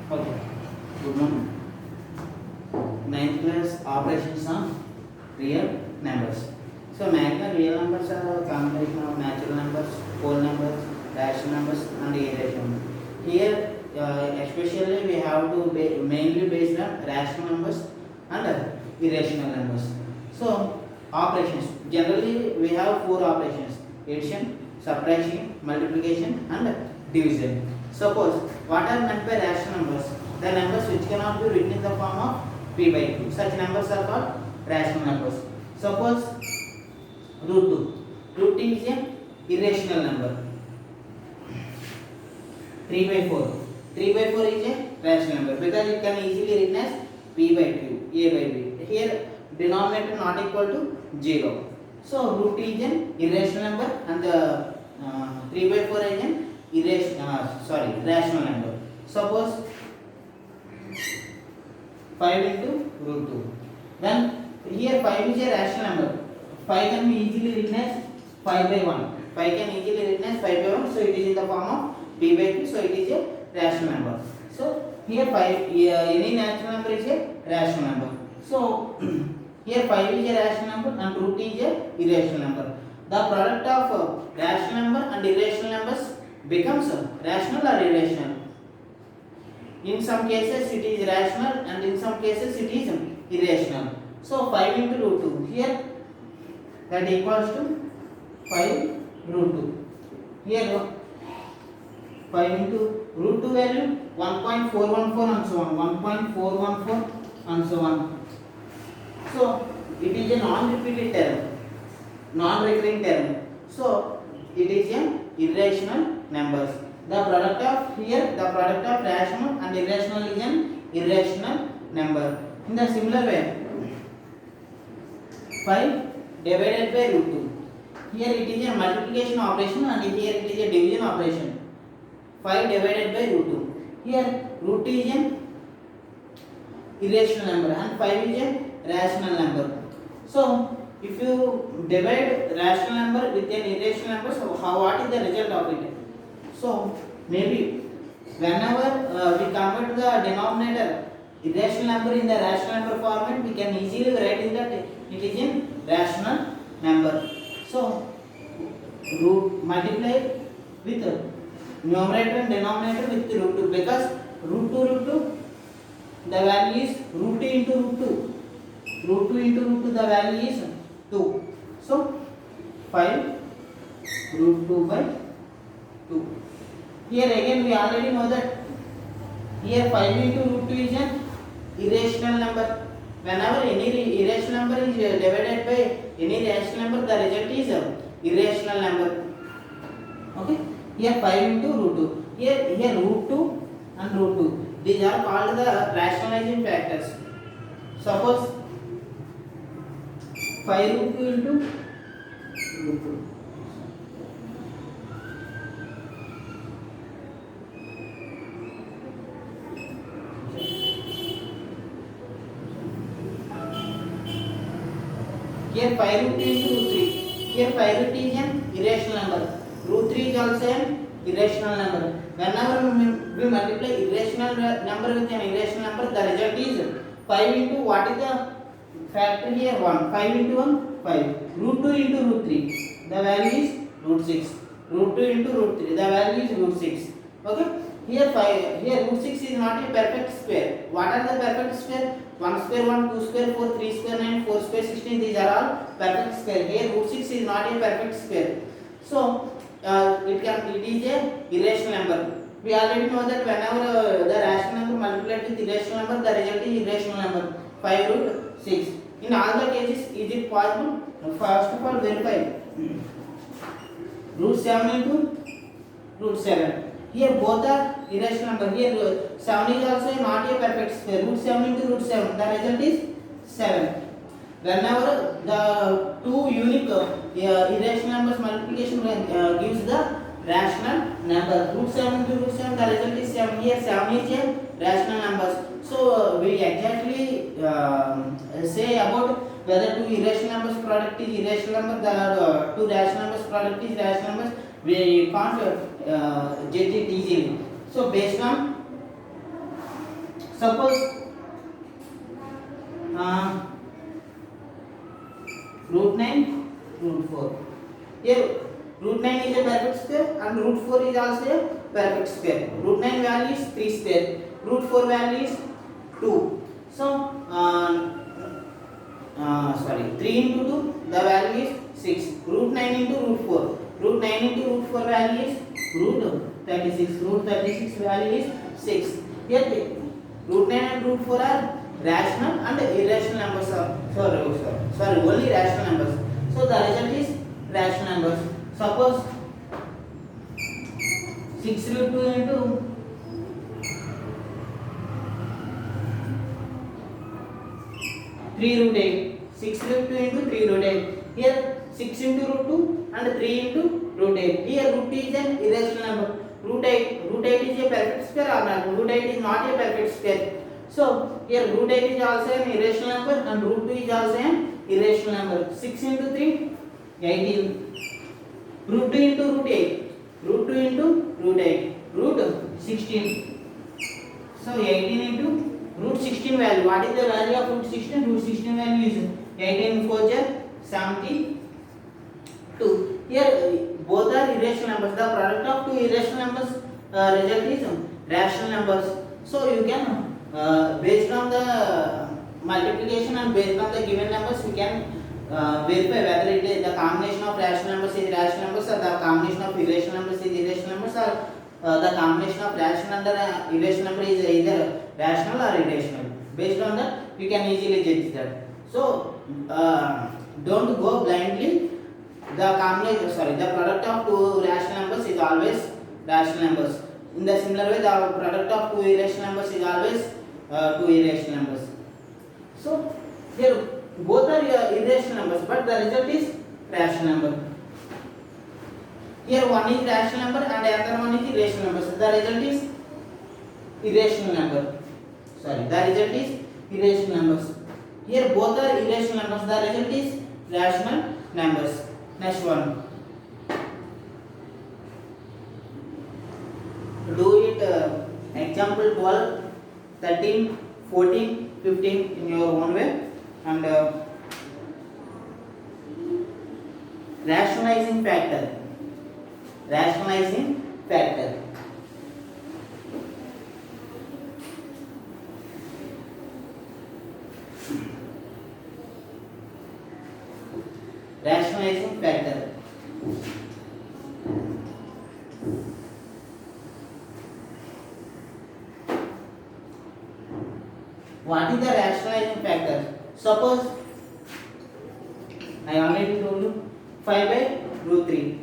Okay. Good morning. Ninth class operations on real numbers. So maximum real numbers are a combination of natural numbers, whole numbers, rational numbers, and irrational. Here, especially we have to mainly based on rational numbers and irrational numbers. So operations. Generally, we have four operations: addition, subtraction, multiplication, and division. Suppose what are meant by rational numbers? The numbers which cannot be written in the form of p by q. Such numbers are called rational numbers. Suppose root 2. Root 2 is an irrational number. 3 by 4. 3 by 4 is a rational number because it can easily written as p by q, a by b. Here denominator not equal to 0. So root 2 is an irrational number and the 3 by 4 is an rational number. Suppose 5 into root 2. Then here 5 is a rational number. 5 can be easily written as 5 by 1. 5 can easily written as 5 by 1. So it is in the form of p by q. So it is a rational number. So here 5, any natural number is a rational number. So here 5 is a rational number and root is a irrational number. The product of rational number and irrational numbers becomes rational or irrational. In some cases it is rational and in some cases it is irrational. So 5 into root 2 here that equals to 5 root 2. Here 5 into root 2 value 1.414 and so on, 1.414 and so on. So it is a non-repeated term, non-recurring term. So it is an irrational numbers. The product of here, the product of rational and irrational is an irrational number. In the similar way, 5 divided by root 2. Here it is a multiplication operation and here it is a division operation. 5 divided by root 2. Here root 2 is an irrational number and 5 is a rational number. So if you divide rational number with an irrational number, so what is the result of it? So maybe whenever we convert the denominator irrational number in the rational number format, we can easily write in that it is in rational number. So root multiply with numerator and denominator with root 2 because root 2 the value is root 2 into root 2. Root 2 into root 2 the value is 2. So 5 root 2 by 2. Here again we already know that here 5 into root 2 is an irrational number. Whenever any irrational number is divided by any rational number, the result is irrational number. Okay. Here 5 into root 2. Here root 2 and root 2. These are called the rationalizing factors. Suppose 5 root 2 into root 2. Here 5 root 2 into root 3. Here 5 root 2 is an irrational number. Root 3 is also an irrational number. Whenever we multiply irrational number with an irrational number, the result is 5 into what is the factor here? 1. 5 into 1, 5. Root 2 into root 3. The value is root 6. Root 2 into root 3. The value is root 6. Okay? Here root 6 is not a perfect square. What are the perfect square? 1 square 1, 2 square 4, 3 square 9, 4 square 16. These are all perfect square. Here root 6 is not a perfect square. So it is a irrational number. We already know that whenever the rational number multiplied with irrational number, the result is irrational number. 5 root 6. In all the cases, is it possible? First of all, verify. Root 7 into root 7. Here both are irrational number. Here 7 is also not a perfect square. Root 7 into root 7. The result is 7. Whenever the two unique irrational numbers multiplication gives the rational number. Root 7 into root 7, the result is 7. Here 7 is a rational numbers. So we exactly say about whether two irrational numbers product is irrational number, the two rational numbers product is rational numbers. We can't judge it easily. So based on Suppose root 9, root 4. Here root 9 is a perfect square and root 4 is also a perfect square. Root 9 value is 3 square. Root 4 value is 2. So, 3 into 2, the value is 6. Root 9 into root 4. Root 9 into root 4 value is root 36. Root 36 value is 6. Here, root 9 and root 4 are rational and irrational numbers. Sorry, only rational numbers. So, the result is rational numbers. Suppose 6 root 2 into 3 root 8. 6 root 2 into 3 root 8. Here 6 into root 2 and 3 into root 8. Here root is an irrational number. Root 8 is a perfect square or not? Root 8 is not a perfect square. So here root 8 is also an irrational number and root 2 is also an irrational number. 6 into 3, 18. Root 2 into root 8. Root 2 into root 8. Root 16. So 18 into root 16 value. What is the value of root 16? Root 16 value is 18 4 72. Here both are irrational numbers. The product of two irrational numbers result is rational numbers. So you can based on the multiplication and based on the given numbers, we can verify whether it is the combination of rational numbers is rational numbers or the combination of irrational numbers is irrational numbers, or the combination of rational and irrational number is either rational or irrational. Based on that, you can easily judge that. So don't go blindly. The product of two rational numbers is always rational numbers. In the similar way, the product of two irrational numbers is always two irrational numbers. So here both are irrational numbers, but the result is rational number. Here one is rational number and the other one is irrational number. So the result is irrational number. The result is irrational numbers. Here both are irrational numbers. The result is rational numbers. Next one. Do it example 12, 13, 14, 15 in your own way, and rationalizing factor. Rationalizing factor. Rationalizing factor. What is the rationalizing factor? Suppose I already told you 5 by root 3.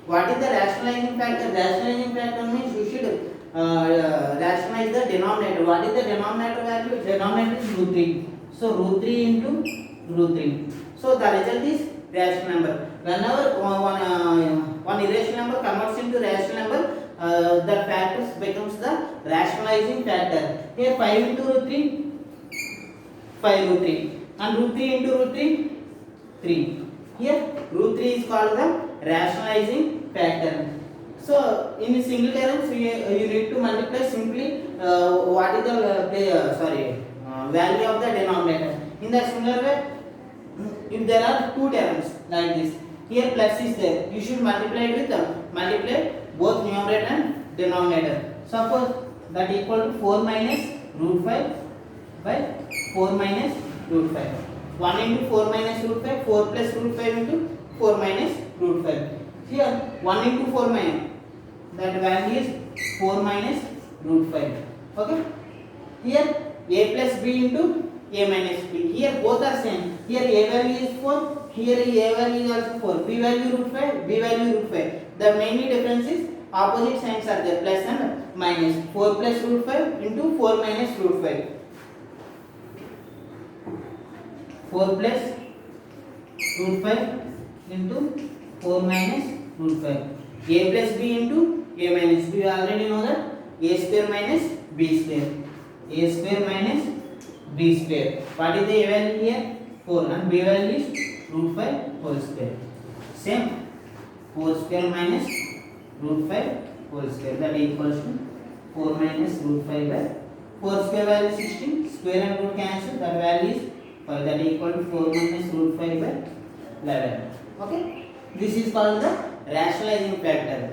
What is the rationalizing factor? Rationalizing factor means you should rationalize the denominator. What is the denominator value? Denominator is root 3. So root 3 into root 3. So the result is rational number. Whenever one irrational number converts into rational number, the factors becomes the rationalizing factor. Here 5 into root 3, 5 root 3, and root 3 into root 3, 3. Here root 3 is called the rationalizing factor. So in single terms, you need to multiply simply what is the value of the denominator. In the similar way, if there are two terms like this, here plus is there, you should multiply it with multiply both numerator and denominator. Suppose that equal to 4 minus root 5 by 4 minus root 5. 1 into 4 minus root 5, 4 plus root 5 into 4 minus root 5. Here 1 into 4 minus, that value is 4 minus root 5. Okay. Here a plus b into a minus b. Here both are same. Here a value is 4. Here a value is also 4. B value root 5. B value root 5. The mainly difference is opposite signs are there, plus and minus. 4 plus root 5 into 4 minus root 5. 4 plus root 5 into 4 minus root 5. A plus b into a minus b. You already know that a square minus b square. A square minus b square. What is the a value here? 4, and b value is root 5 whole square. Same. 4 square minus root 5 whole square. That equals to 4 minus root 5 by 4 square value is 16. Square and root cancel. That value is 5. That is equal to 4 minus root 5 by 11. Okay. This is called the rationalizing factor.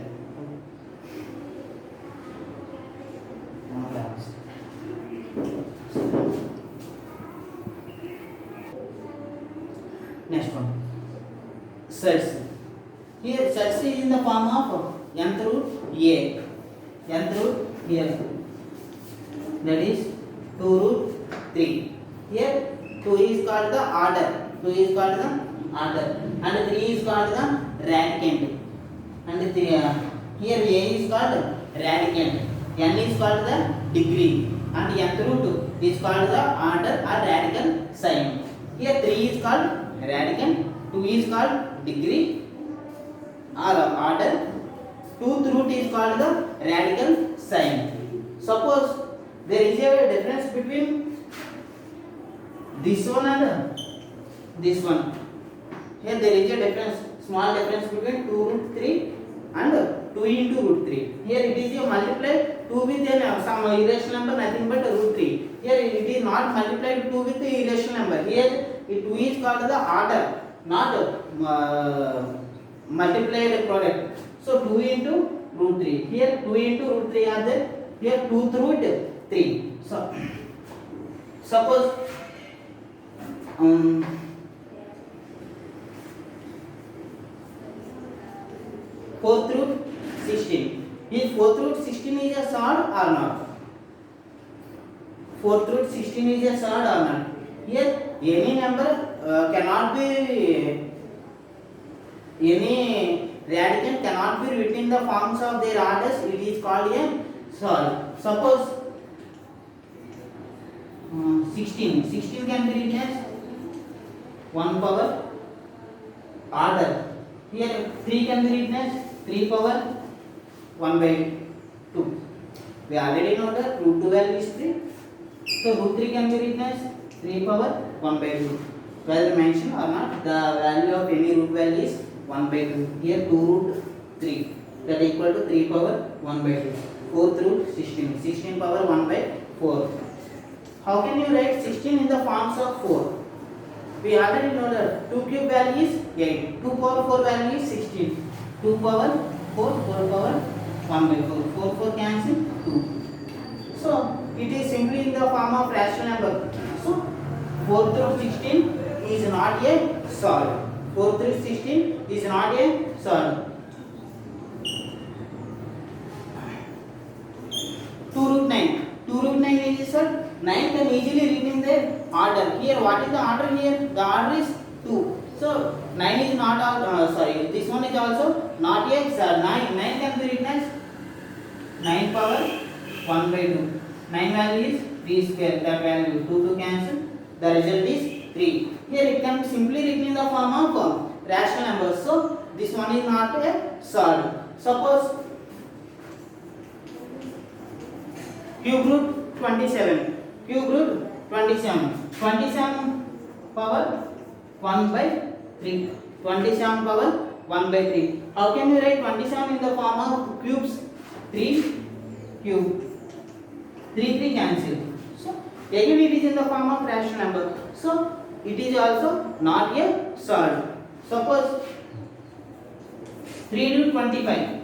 Next one. Suds. Here suds is in the form of nth root a. Nth root here. That is 2 root 3. Here 2 is called the order. 2 is called the order. And 3 is called the radicand. And here a is called radicand. N is called the degree. And nth root is called the order or radical sign. Here 3 is called radicand. 2 is called degree or order. 2th root is called the radical sign. Suppose there is a difference between this one and this one. Here there is a difference, small difference between 2 root 3 and 2 into root 3. Here it is a multiply 2 with some irrational number, nothing but root 3. Here it is not multiplied 2 with the irrational number. Here 2 is called the order, not multiplied product. So 2 into root 3. Here 2 into root 3 are there. Here 2 root 3. So suppose 4th root 16. Is 4th root 16 is a surd or not? 4th root 16 is a surd or not? Here any number cannot be, any radicand cannot be written in the forms of their orders. It is called a surd. Suppose 16 can be written as 1 power order. Here 3 can be written as 3 power 1 by 2. We already know that root 2 value is 3. So root 3 can be written as 3 power 1 by 2. Whether mentioned or not, the value of any root value is 1 by 2. Here 2 root 3. That is equal to 3 power 1 by 2. 4th root 16. 16 power 1 by 4. How can you write 16 in the forms of 4? We already know that 2 cube value is 8. 2 power 4 value is 16. 2 power 4, 4 power 1 by 4. 4 cancel 2. So it is simply in the form of rational number. So 4 through 16 is not a surd. 4 through 16 is not a surd. 2 root 9. 2 root 9 is a surd. 9 can easily written in the order. Here what is the order here? The order is 2. So 9 is not this one is also not a surd. 9 can be written as 9 power 1 by 2. 9 value is 3 square. That value 2 cancel. The result is 3. Here it can be simply written in the form of rational numbers. So this one is not a surd. Suppose cube root 27. Cube root 27. 27 power 1 by 3. 27 power 1 by 3. How can you write 27 in the form of cubes? 3 cube. 3 cancel. So again it is in the form of rational number. So it is also not a surd. Suppose 3 root 25.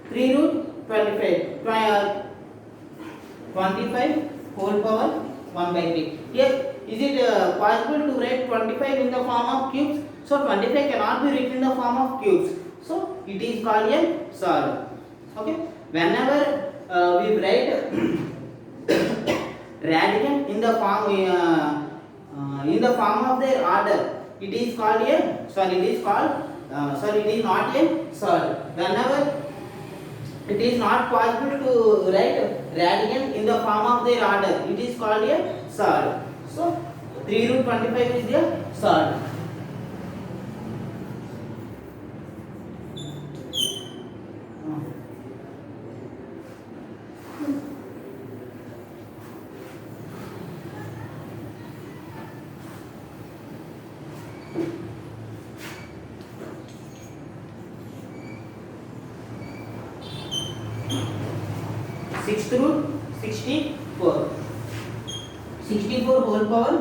3 root 25. 25 whole power 1 by 3. Here is it possible to write 25 in the form of cubes? So 25 cannot be written in the form of cubes. So it is called a surd. Okay. Whenever we write radicand in the form of their order, it is called a it is not a surd. Whenever it is not possible to write radicand in the form of their order, it is called a surd. So 3 root 25 is a surd. Sixth root 16. 64. 64 whole power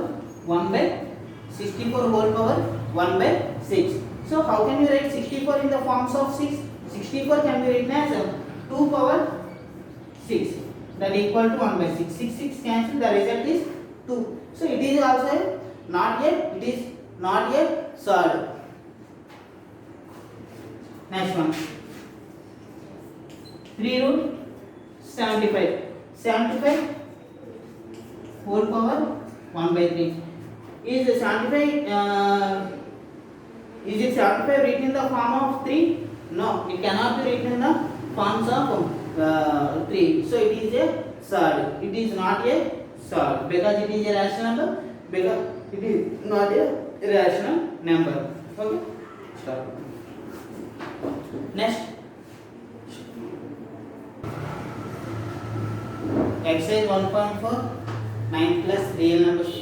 1 by 64 whole power 1 by 6. So how can you write 64 in the forms of 6? 64 can be written as 2 power 6, that equal to 1 by 6. 6 6 cancel, the result is 2. So it is also not yet, it is not yet solved. Next one, 3 root 75. 75 whole power 1 by 3. Is 75 is it 75 written in the form of 3? No, it cannot be written in the forms of 3. So it is a solved. It is not a solved because it is a rational number. Because it is not a rational number. Okay. Stop. Next. Exercise 1.4. 9 plus real numbers.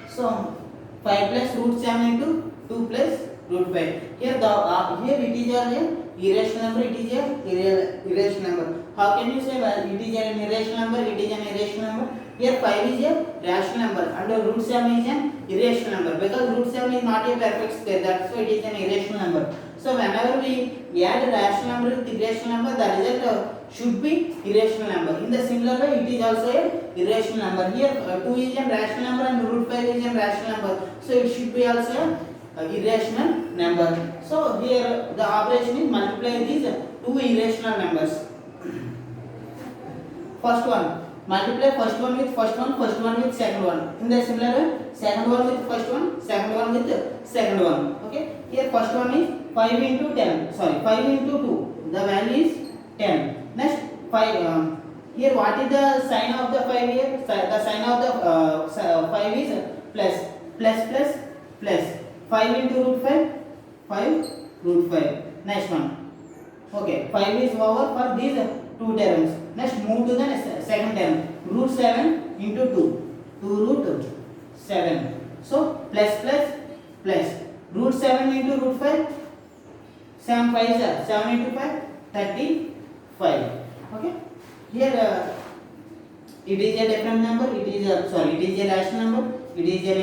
So 5 plus root 7 into 2 plus root 5. Here here it is an irrational number. It is a irrational number. How can you say well, it is an irrational number? It is an irrational number. Here 5 is a rational number and root 7 is an irrational number because root 7 is not a perfect square. That's why it is an irrational number. So whenever we add a rational number with irrational number, the result should be irrational number. In the similar way, it is also a irrational number. Here 2 is a rational number and root 5 is a rational number. So it should be also a irrational number. So here the operation is multiply these two irrational numbers. First one, multiply first one with first one with second one. In the similar way, second one with first one with second one. Okay. Here first one is 5 into 10. Sorry, 5 into 2. The value is 10. Next 5. Here what is the sign of the 5 here? The sign of the 5 is plus. 5 into root 5. 5 root 5. Next one. Okay. 5 is over for these two terms. Next move to the second term. Root 7 into 2. 2 root 7. So plus. Root 7 into root 5. 7 5 is 7 into 5. 35. Okay. Here it is a different number. It is a rational number. It is an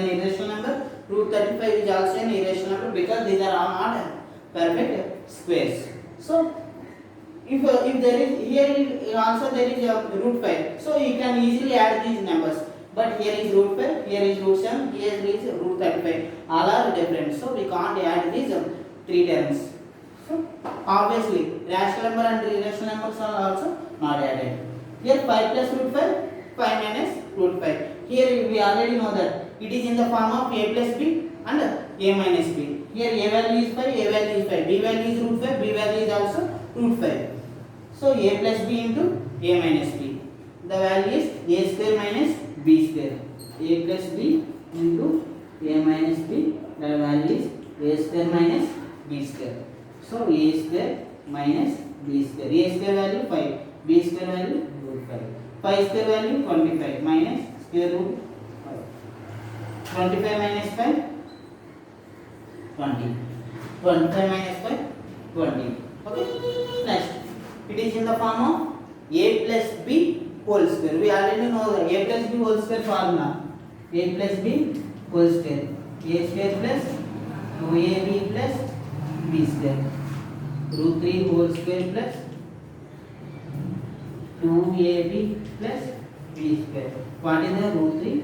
irrational number. Root 35 is also an irrational number because these are all not perfect squares. So if there is here also there is a root 5, so you can easily add these numbers. But here is root 5, here is root 7, here is root 35. All are different, so we can't add these three terms. So obviously rational number and irrational numbers are also not added. Here 5 plus root 5, 5 minus root 5. Here we already know that it is in the form of a plus b and a minus b. Here a value is 5, a value is 5, b value is root 5, b value is also root 5. So a plus b into a minus b. The value is a square minus b square. A plus b into a minus b. The value is a square minus b square. So a square minus b square. A square value 5, b square value root 5. 5 square value 25 minus square root 5. 25 minus 5 20. 25 minus 5 20. Okay. Next, it is in the form of a plus b whole square. We already know the a plus b whole square formula. A plus b whole square. A square plus 2ab plus b square. Root 3 whole square plus 2ab plus b square. What is the root 3?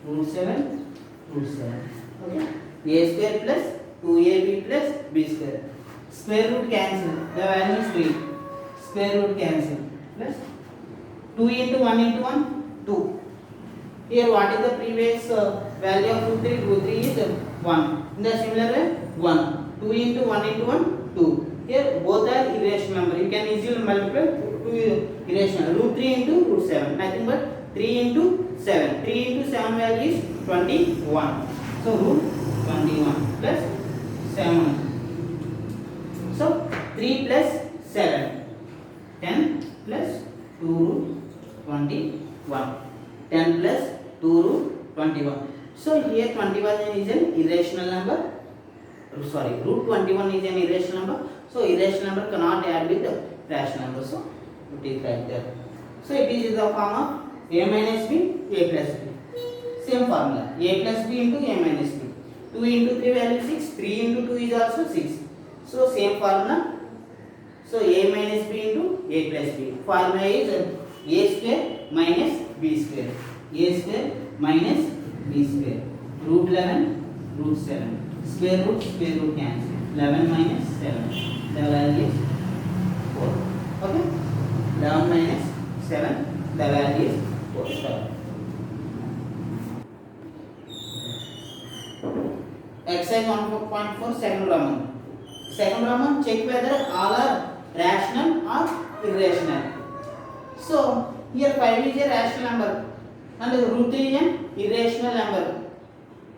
Root 7. Root 7. Okay. A square plus 2ab plus b square. Square root cancel. The value is 3. Square root cancel. Plus 2 into 1 into 1, 2. Here what is the previous value of root 3? Root 3 is 1. In the similar way, 1. 2 into 1 into 1, 2. Here both are irrational number. You can easily multiply 2 irrational. Root 3 into root 7. Nothing but 3 into 7. 3 into 7 value is 21. So root 21 plus 7. So 3 plus 7. 10 plus 2 root 21. 10 plus 2 root 21. So here 21 is an irrational number. Sorry, root 21 is an irrational number. So irrational number cannot add with the rational number. So it is right there. So it is in the form of a minus b, a plus b. Same formula, a plus b into a minus b. 2 into 3 value 6, 3 into 2 is also 6. So same formula. So a minus b into a plus b. Formula is a square minus b square. A square minus b square. Root 11, root 7. Square root cancel. 11 minus 7. The value is 4. Okay? 11 minus 7. The value is 4. Stop. Exercise 1.4 second Roman. Second Roman, check whether all are rational or irrational. So here 5 is a rational number and root is an irrational number.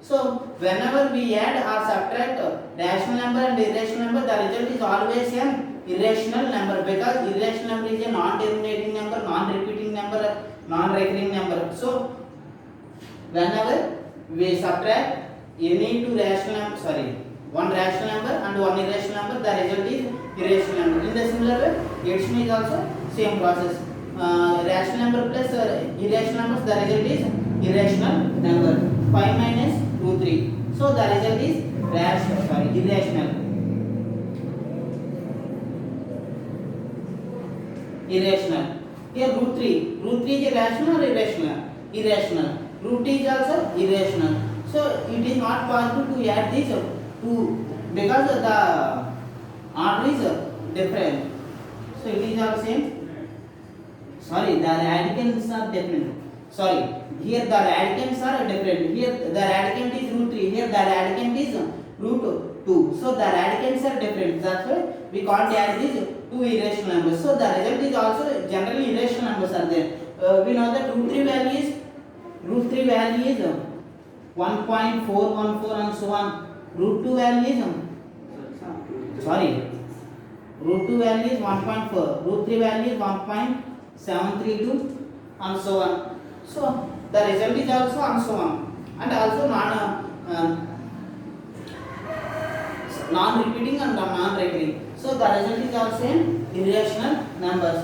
So whenever we add or subtract rational number and irrational number, the result is always an irrational number, because irrational number is a non-terminating number, non-repeating number, non-recurring number. So whenever we subtract any two rational number, one rational number and one irrational number, the result is irrational number. In the similar way, addition is also same process. Rational number plus irrational numbers, the result is irrational number. 5 minus 2, 3. So the result is irrational. Irrational. Here root 3. Root 3 is rational or irrational? Irrational. Root is also irrational. So it is not possible to add these two, because the order is different. So it is all same. The radicals are different. Here the radicants are different. Here the radicand is root 3. Here the radicand is root 2. So the radicants are different. That's why we can't add these two irrational numbers. So the result is also generally irrational numbers are there. We know that root 3 value is 1.414 and so on. Root 2 value is root 2 value is 1.4. Root 3 value is 1.732 and so on. So the result is also and so on, and also non-repeating and non-recurring. So the result is also in irrational numbers.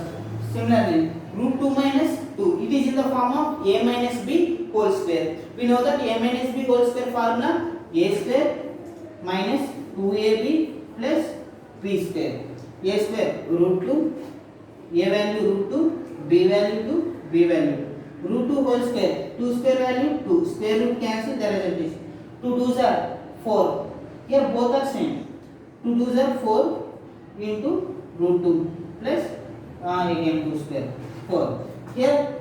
Similarly, root 2 minus 2, it is in the form of a minus b whole square. We know that a minus b whole square formula, a square minus 2ab plus b square. A square root 2, a value root 2, b value 2, b value. Root 2 whole square, 2 square value 2, square root cancel, the result is 2 2s are 4. Here both are same. 2 2s are 4 into root 2 plus again 2 square 4. Here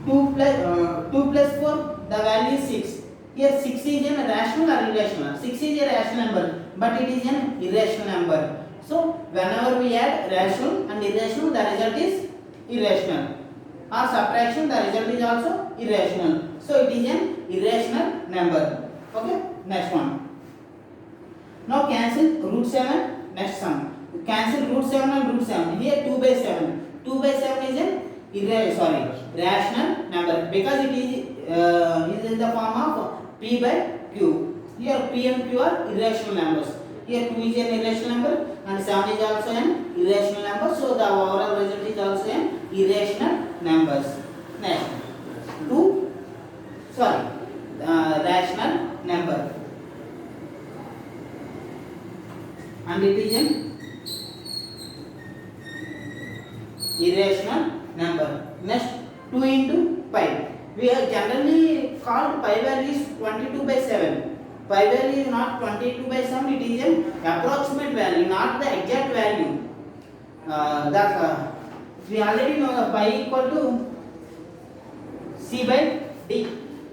2 plus 4, the value is 6. Here 6 is a rational or irrational? 6 is a rational number, but it is an irrational number. So whenever we add rational and irrational, the result is irrational. Or subtraction, the result is also irrational. So it is an irrational number. Okay, next one. Now cancel root 7. Next sum. Cancel root 7 and root 7. Here 2 by 7. 2 by 7 is an rational number, because it is in the form of p by q. Here p and q are irrational numbers. Here 2 is an irrational number and 7 is also an irrational number. So the overall result is also an irrational numbers. Next, rational number, and it is an irrational number. Next, 2 into pi. We have generally called pi value is 22 by 7. Pi value is not 22 by 7, it is an approximate value, not the exact value. We already know the pi equal to c by d.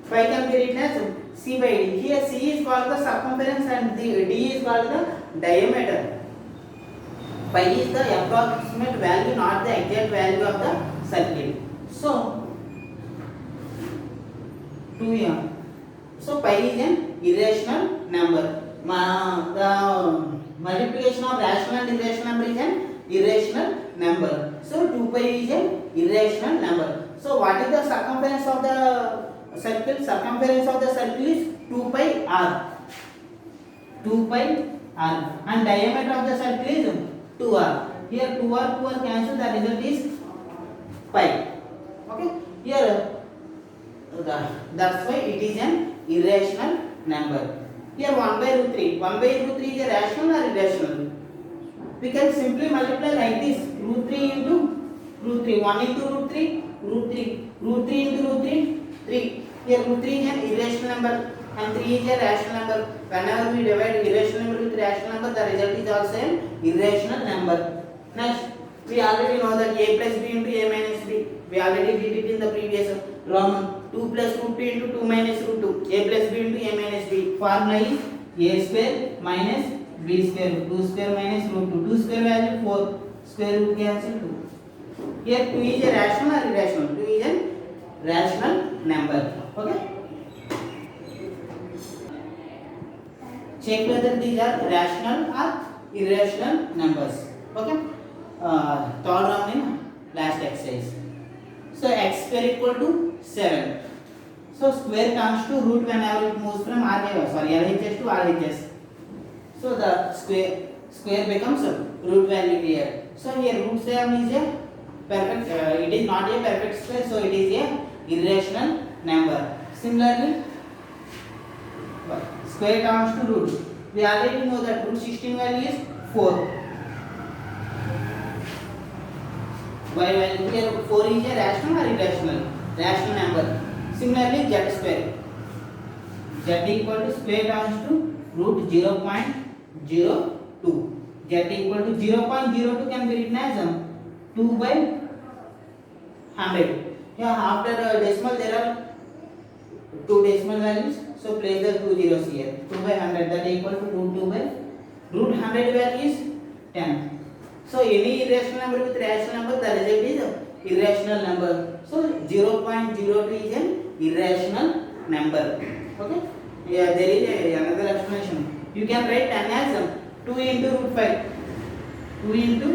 Pi can be written as c by d. Here c is called the circumference and d is called the diameter. Pi is the approximate value, not the exact value of the circle. So 2 here. So pi is an irrational number. The multiplication of rational and irrational number is an irrational number. So 2 pi is an irrational number. So what is the circumference of the circle? Circumference of the circle is 2 pi r. 2 pi r. And diameter of the circle is 2r. Here 2r cancel, the result is pi. Okay, here that's why it is an irrational number. Here 1 by root 3. 1 by root 3 is a rational or irrational? We can simply multiply like this. Root 3 into root 3. 1 into root 3, root 3. Root 3 into root 3, 3. Here root 3 is an irrational number and 3 is a rational number. Whenever we divide irrational number with rational number, the result is also an irrational number. Next, we already know that a plus b into a minus b. We already did it in the previous Roman. 2 plus root 2 into 2 minus root 2. A plus b into a minus b. Formula is a square minus b square. 2 square minus root 2. 2 square value 4. Square root cancel 2. Here 2 is a rational or irrational? 2 is a rational number. Okay. Check whether these are rational or irrational numbers. Okay. Third round in last exercise. So x square equal to 7. So square comes to root whenever it moves from LHS to RHS. So the square becomes root value here. So here root 7 is a perfect. It is not a perfect square, so it is a irrational number. Similarly, square comes to root. We already know that root 16 value is 4. Y value here 4 is a rational or irrational? Rational number. Similarly, z square. Z equal to square comes to root 0.02. Z equal to 0.02 can be written as 2 by 100. Here after decimal there are 2 decimal values. So place the 2 zeros here. 2 by 100 that equal to root 2 by root 100 value is 10. So any irrational number with rational number, the result is irrational number. So 0.02 is an irrational number. Okay. Yeah, there is another explanation. You can write 10 as 2 into root 5. 2 into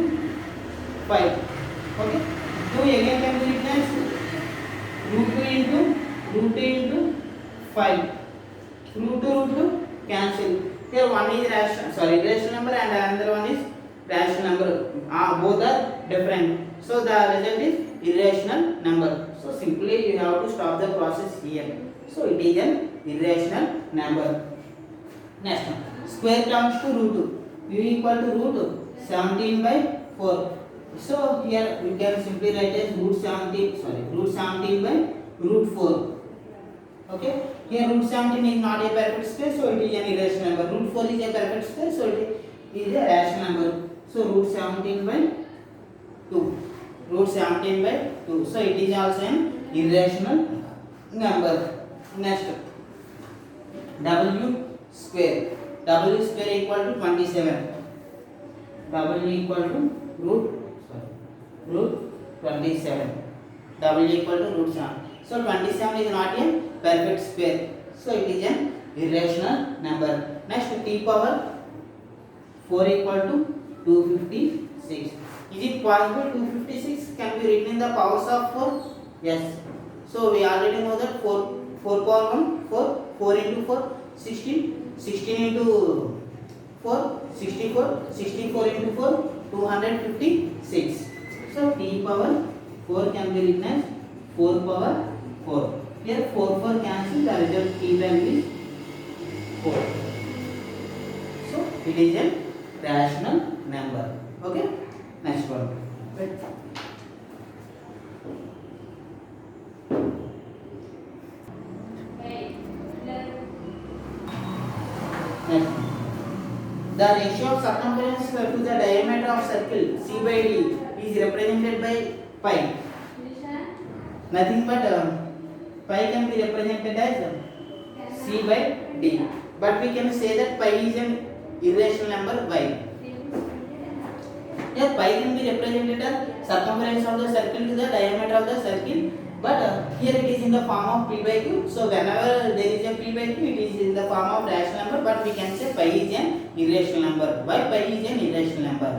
5. Okay. 2 again can be written as root 2 into root 2 into 5. Root 2 cancel. Here one is irrational number and another one is rational number. Both are different. So the result is irrational number. So simply you have to stop the process here. So it is an irrational number. Next one. Square comes to root 2. U equal to root 17 by 4. So here we can simply write as root 17 by root 4. Okay. Here root 17 is not a perfect square, so it is an irrational number. Root 4 is a perfect square, so it is a rational number. So root 17 by 2. Root 17 by 2. So it is also an irrational number. Next, w square. W square equal to 27. W equal to root 27. W equal to root 7. So 27 is not a perfect square. So it is an irrational number. Next, t power 4 equal to 256. Is it possible 256 can be written in the powers of 4? Yes. So we already know that 4 power 1, 4 into 4, 16, 16 into 4, 64, 64 into 4, 256. So t power 4 can be written as 4 power 4. Here 4 cancel, the result t value is 4. So it is a rational number. Okay. Next one. Next. The ratio of circumference to the diameter of circle C by D is represented by pi. Nothing but pi can be represented as C by D. But we can say that pi is an irrational number. Why? Here pi can be represented as circumference of the circle to the diameter of the circle. But here it is in the form of p by q. So whenever there is a p by q, it is in the form of rational number. But we can say pi is an irrational number. Why pi is an irrational number?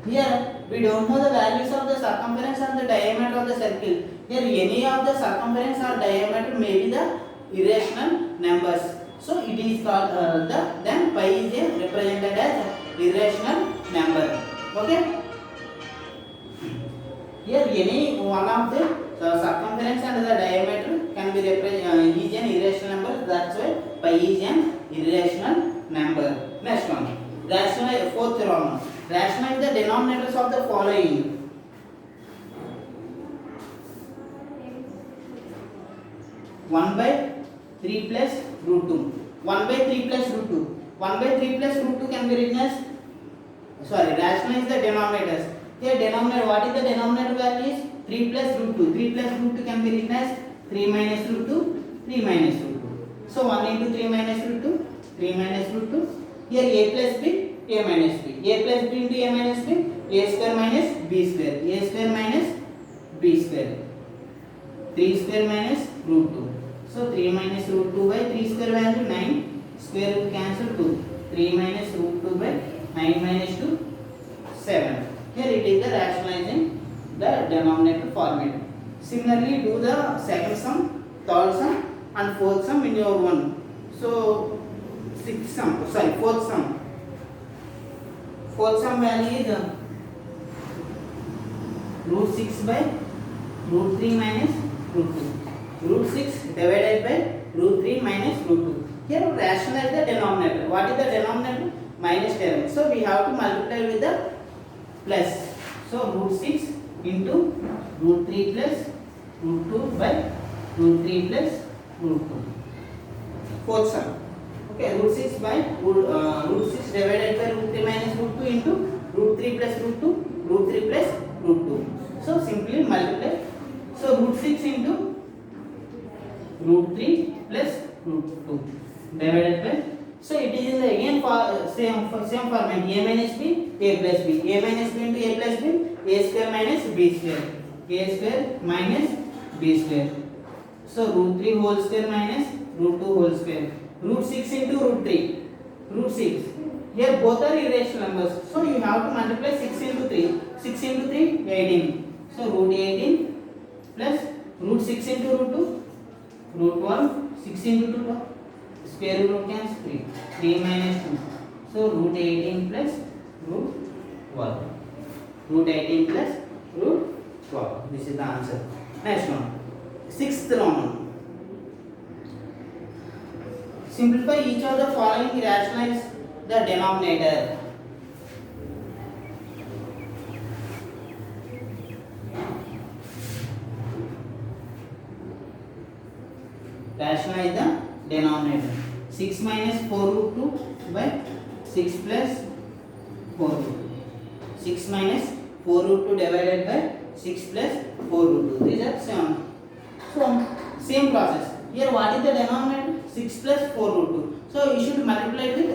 Here we don't know the values of the circumference and the diameter of the circle. Here any of the circumference or diameter may be the irrational numbers. So it is called then pi is represented as irrational number. Okay. Here any one of the circumference and the diameter can be represented is an irrational number. That's why pi is an irrational number. Next one. Rationalize fourth one. Rationalize the denominators of the following. 1 by 3 plus root 2. 1 by 3 plus root 2. 1 by 3 plus root 2 can be written as, rationalize the denominators. Here denominator, what is the denominator value is 3 plus root 2. 3 plus root 2 can be written as 3 minus root 2, 3 minus root 2. So 1 into 3 minus root 2, 3 minus root 2. Here a plus b, a minus b. A plus b into a minus b, a square minus b square. A square minus b square. 3 square minus root 2. So 3 minus root 2 by 3 square value 9. Square root cancel 2. 3 minus root 2 by 9 minus 2, 7. Here it is the rationalizing the denominator format. Similarly, do the second sum, third sum, and fourth sum in your one. So fourth sum. Fourth sum value is root 6 by root 3 minus root 2. Root 6 divided by root 3 minus root 2. Here rationalize the denominator. What is the denominator? Minus term. So we have to multiply with the plus. So root 6 into root 3 plus root 2 by root 3 plus root 2. Fourth sum. Okay, root 6 by root 6 divided by root 3 minus root 2 into root 3 plus root 2, root 3 plus root 2. So simply multiply. So root 6 into root 3 plus root 2 divided by. So it is in the again for same format, a minus b, a plus b. A minus b into a plus b, a square minus b square. A square minus b square. So root 3 whole square minus root 2 whole square. Root 6 into root 3. Root 6. Here both are irrational numbers. So you have to multiply 6 into 3. 6 into 3, 18. So root 18 plus root 6 into root 2. Root 1, 6 into 2, 12. Square root cancels 3. 3 minus 2. So root 18 plus root 12. Root 18 plus root 12. This is the answer. Next one. Sixth one. Simplify each of the following, rationalize the denominator. Rationalize the denominator. 6 minus 4 root 2 by 6 plus 4 root 2. 6 minus 4 root 2 divided by 6 plus 4 root 2. These are 7. So same process. Here what is the denominator? 6 plus 4 root 2. So you should multiply with